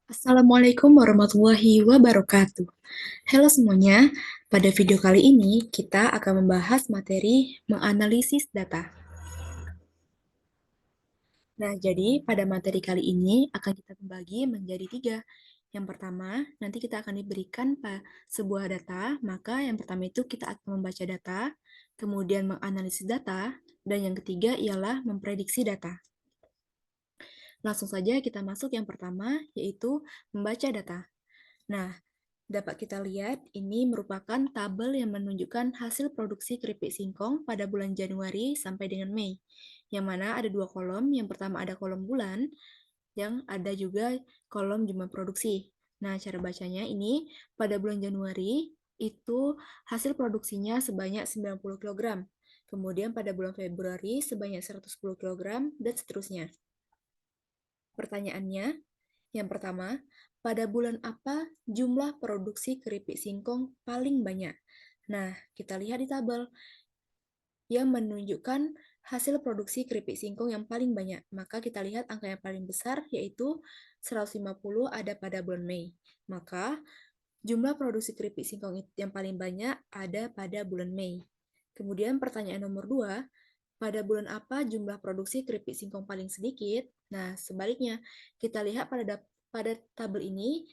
Assalamualaikum warahmatullahi wabarakatuh. Halo semuanya, pada video kali ini kita akan membahas materi menganalisis data. Nah, jadi pada materi kali ini akan kita bagi menjadi tiga. Yang pertama, nanti kita akan diberikan sebuah data, maka yang pertama itu kita akan membaca data, kemudian menganalisis data, dan yang ketiga ialah memprediksi data. Langsung saja kita masuk yang pertama, yaitu membaca data. Nah, dapat kita lihat, ini merupakan tabel yang menunjukkan hasil produksi keripik singkong pada bulan Januari sampai dengan Mei, yang mana ada dua kolom. Yang pertama ada kolom bulan, yang ada juga kolom jumlah produksi. Nah, cara bacanya ini, pada bulan Januari, itu hasil produksinya sebanyak 90 kg. Kemudian pada bulan Februari sebanyak 110 kg, dan seterusnya. Pertanyaannya, yang pertama, pada bulan apa jumlah produksi keripik singkong paling banyak? Nah, kita lihat di tabel yang menunjukkan hasil produksi keripik singkong yang paling banyak. Maka kita lihat angka yang paling besar yaitu 150 ada pada bulan Mei. Maka jumlah produksi keripik singkong yang paling banyak ada pada bulan Mei. Kemudian pertanyaan nomor 2, pada bulan apa jumlah produksi keripik singkong paling sedikit? Nah, sebaliknya, kita lihat pada tabel ini,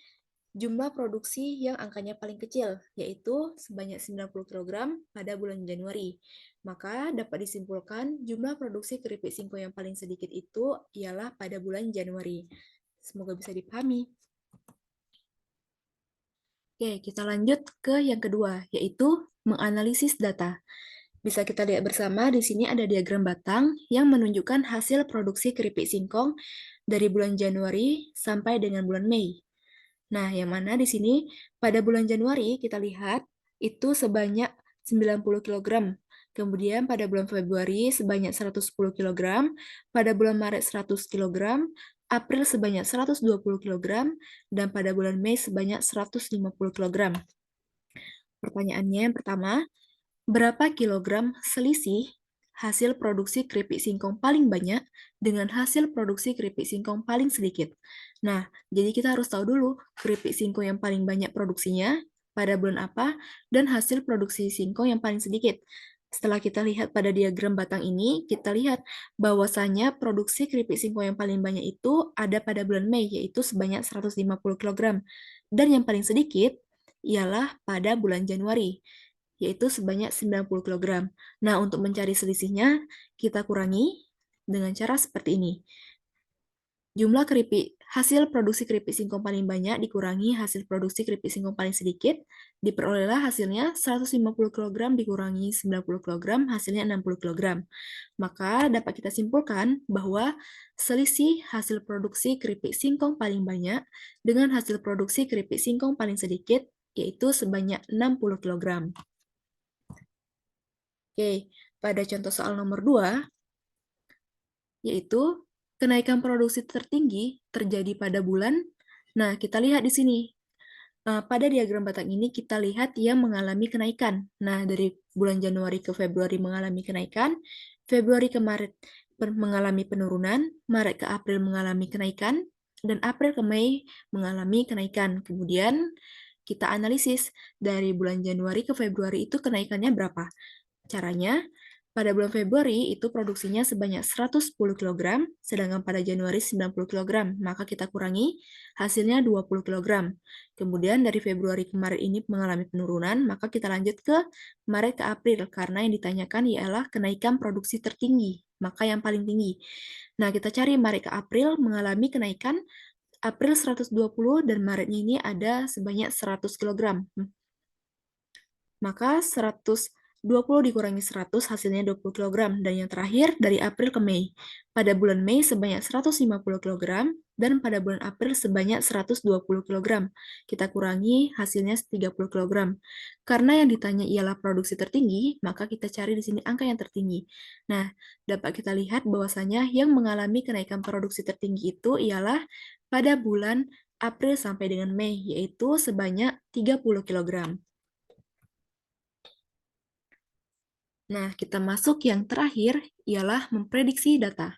jumlah produksi yang angkanya paling kecil, yaitu sebanyak 90 kg pada bulan Januari. Maka dapat disimpulkan jumlah produksi keripik singkong yang paling sedikit itu ialah pada bulan Januari. Semoga bisa dipahami. Oke, kita lanjut ke yang kedua, yaitu menganalisis data. Bisa kita lihat bersama, di sini ada diagram batang yang menunjukkan hasil produksi keripik singkong dari bulan Januari sampai dengan bulan Mei. Nah, yang mana di sini pada bulan Januari kita lihat itu sebanyak 90 kg. Kemudian pada bulan Februari sebanyak 110 kg, pada bulan Maret 100 kg, April sebanyak 120 kg, dan pada bulan Mei sebanyak 150 kg. Pertanyaannya yang pertama, berapa kilogram selisih hasil produksi keripik singkong paling banyak dengan hasil produksi keripik singkong paling sedikit? Nah, jadi kita harus tahu dulu keripik singkong yang paling banyak produksinya pada bulan apa dan hasil produksi singkong yang paling sedikit. Setelah kita lihat pada diagram batang ini, kita lihat bahwasanya produksi keripik singkong yang paling banyak itu ada pada bulan Mei, yaitu sebanyak 150 kg. Dan yang paling sedikit ialah pada bulan Januari, yaitu sebanyak 90 kg. Nah, untuk mencari selisihnya, kita kurangi dengan cara seperti ini. Jumlah hasil produksi keripik singkong paling banyak dikurangi hasil produksi keripik singkong paling sedikit, diperolehlah hasilnya 150 kg dikurangi 90 kg, hasilnya 60 kg. Maka dapat kita simpulkan bahwa selisih hasil produksi keripik singkong paling banyak dengan hasil produksi keripik singkong paling sedikit, yaitu sebanyak 60 kg. Oke, pada contoh soal nomor 2, yaitu kenaikan produksi tertinggi terjadi pada bulan. Nah, kita lihat di sini. Pada diagram batang ini kita lihat yang mengalami kenaikan. Nah, dari bulan Januari ke Februari mengalami kenaikan, Februari ke Maret mengalami penurunan, Maret ke April mengalami kenaikan, dan April ke Mei mengalami kenaikan. Kemudian kita analisis dari bulan Januari ke Februari itu kenaikannya berapa. Caranya, pada bulan Februari itu produksinya sebanyak 110 kg, sedangkan pada Januari 90 kg, maka kita kurangi hasilnya 20 kg. Kemudian dari Februari ke Maret ini mengalami penurunan, maka kita lanjut ke Maret ke April, karena yang ditanyakan ialah kenaikan produksi tertinggi, maka yang paling tinggi. Nah, kita cari Maret ke April mengalami kenaikan, April 120 dan Maretnya ini ada sebanyak 100 kg. Maka 120 dikurangi 100 hasilnya 20 kg. Dan yang terakhir dari April ke Mei. Pada bulan Mei sebanyak 150 kg dan pada bulan April sebanyak 120 kg. Kita kurangi hasilnya 30 kg. Karena yang ditanya ialah produksi tertinggi, maka kita cari di sini angka yang tertinggi. Nah, dapat kita lihat bahwasanya yang mengalami kenaikan produksi tertinggi itu ialah pada bulan April sampai dengan Mei, yaitu sebanyak 30 kg. Nah, kita masuk yang terakhir, ialah memprediksi data.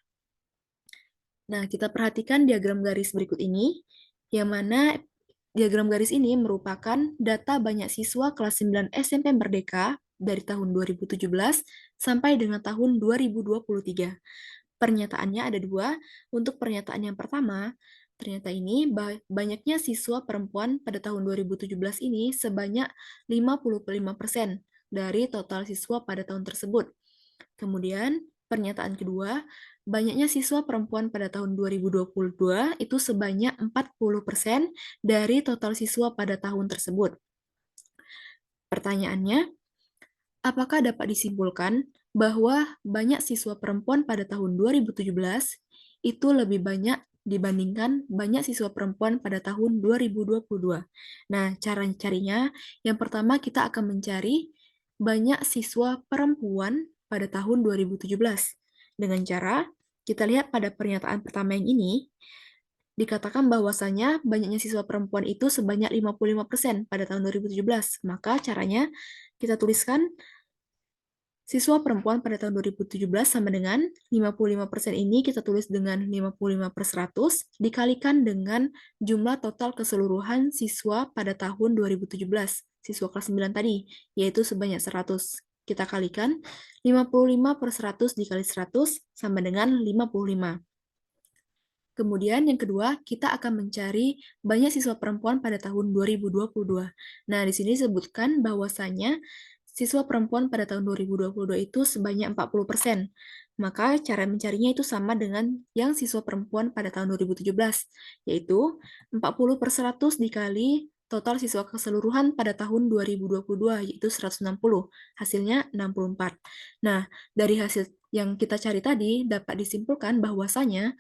Nah, kita perhatikan diagram garis berikut ini, yang mana diagram garis ini merupakan data banyak siswa kelas 9 SMP Merdeka dari tahun 2017 sampai dengan tahun 2023. Pernyataannya ada dua. Untuk pernyataan yang pertama, ternyata ini banyaknya siswa perempuan pada tahun 2017 ini sebanyak 55% dari total siswa pada tahun tersebut. Kemudian, pernyataan kedua, banyaknya siswa perempuan pada tahun 2022 itu sebanyak 40% dari total siswa pada tahun tersebut. Pertanyaannya, apakah dapat disimpulkan bahwa banyak siswa perempuan pada tahun 2017 itu lebih banyak dibandingkan banyak siswa perempuan pada tahun 2022? Nah, cara carinya, yang pertama kita akan mencari banyak siswa perempuan pada tahun 2017. Dengan cara, kita lihat pada pernyataan pertama yang ini, dikatakan bahwasanya banyaknya siswa perempuan itu sebanyak 55% pada tahun 2017. Maka caranya kita tuliskan siswa perempuan pada tahun 2017 sama dengan 55% ini kita tulis dengan 55 per 100 dikalikan dengan jumlah total keseluruhan siswa pada tahun 2017, siswa kelas 9 tadi, yaitu sebanyak 100. Kita kalikan 55 per 100 dikali 100 sama dengan 55. Kemudian yang kedua, kita akan mencari banyak siswa perempuan pada tahun 2022. Nah, di sini disebutkan bahwasanya siswa perempuan pada tahun 2022 itu sebanyak 40%. Maka cara mencarinya itu sama dengan yang siswa perempuan pada tahun 2017, yaitu 40 per 100 dikali total siswa keseluruhan pada tahun 2022, yaitu 160. Hasilnya 64. Nah, dari hasil yang kita cari tadi, dapat disimpulkan bahwasanya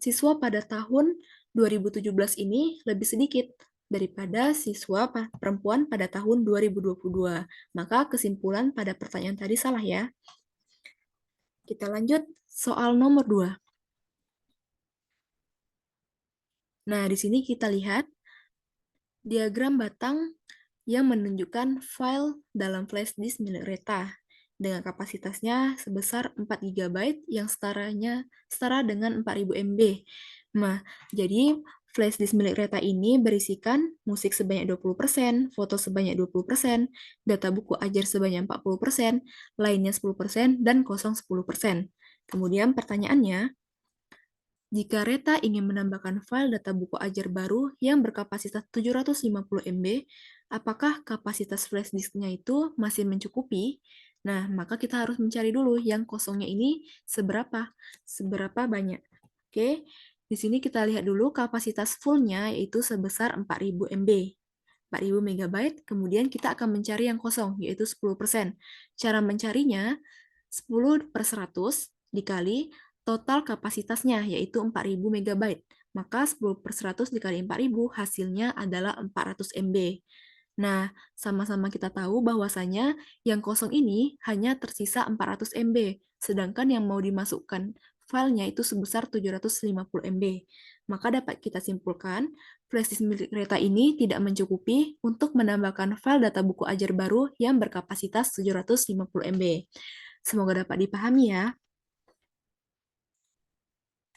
siswa pada tahun 2017 ini lebih sedikit daripada siswa perempuan pada tahun 2022. Maka kesimpulan pada pertanyaan tadi salah ya. Kita lanjut soal nomor 2. Nah, di sini kita lihat diagram batang yang menunjukkan file dalam flash disk milik Reta dengan kapasitasnya sebesar 4 GB yang setara dengan 4000 MB. Nah, jadi flash disk milik Reta ini berisikan musik sebanyak 20%, foto sebanyak 20%, data buku ajar sebanyak 40%, lainnya 10%, dan kosong 10%. Kemudian pertanyaannya, jika Reta ingin menambahkan file data buku ajar baru yang berkapasitas 750 MB, apakah kapasitas flash disknya itu masih mencukupi? Nah, maka kita harus mencari dulu yang kosongnya ini seberapa banyak. Oke, di sini kita lihat dulu kapasitas fullnya yaitu sebesar 4000 MB. 4000 MB, kemudian kita akan mencari yang kosong, yaitu 10%. Cara mencarinya, 10 per 100 dikali total kapasitasnya, yaitu 4000 MB. Maka 10 per 100 dikali 4000, hasilnya adalah 400 MB. Nah, sama-sama kita tahu bahwasanya yang kosong ini hanya tersisa 400 MB, sedangkan yang mau dimasukkan filenya itu sebesar 750 MB. Maka dapat kita simpulkan, flashdisk milik Reta ini tidak mencukupi untuk menambahkan file data buku ajar baru yang berkapasitas 750 MB. Semoga dapat dipahami ya.